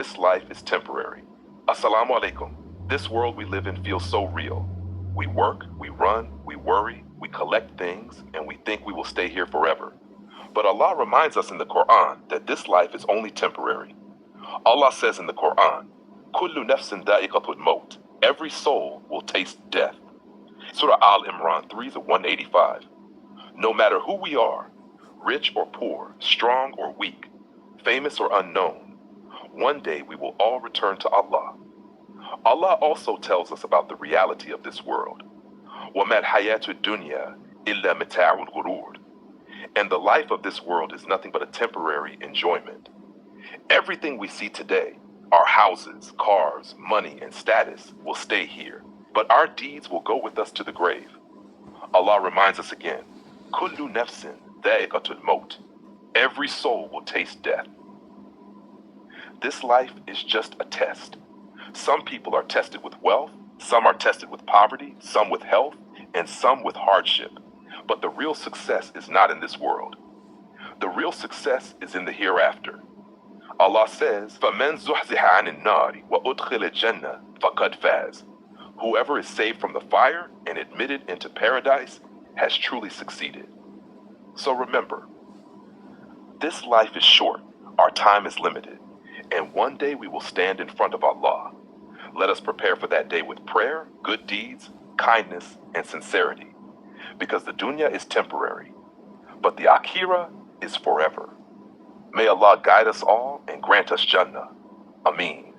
This life is temporary. Assalamu alaikum. This world we live in feels so real. We work, we run, we worry, we collect things, and we think we will stay here forever. But Allah reminds us in the Qur'an that this life is only temporary. Allah says in the Qur'an, Kullu nafsin da'iqatul maut. Every soul will taste death. Surah Al-Imran 3:185. No matter who we are, rich or poor, strong or weak, famous or unknown, one day we will all return to Allah. Allah also tells us about the reality of this world. وَمَا الْحَيَاةُ الدُّنْيَا إِلَّا مَتَاعُ الْغُرُورِ. And the life of this world is nothing but a temporary enjoyment. Everything we see today, our houses, cars, money, and status, will stay here. But our deeds will go with us to the grave. Allah reminds us again, Kullu nafsin dha'iqatul maut. Every soul will taste death. This life is just a test. Some people are tested with wealth, some are tested with poverty, some with health, and some with hardship. But the real success is not in this world. The real success is in the hereafter. Allah says, فَمَنْ زُحْزِحَ عَنِ النَّارِ وَأُدْخِلَ الْجَنَّةَ فَقَدْ فَازَ. Whoever is saved from the fire and admitted into paradise has truly succeeded. So remember, this life is short, our time is limited, and one day we will stand in front of Allah. Let us prepare for that day with prayer, good deeds, kindness, and sincerity. Because the dunya is temporary, but the akhirah is forever. May Allah guide us all and grant us Jannah. Ameen.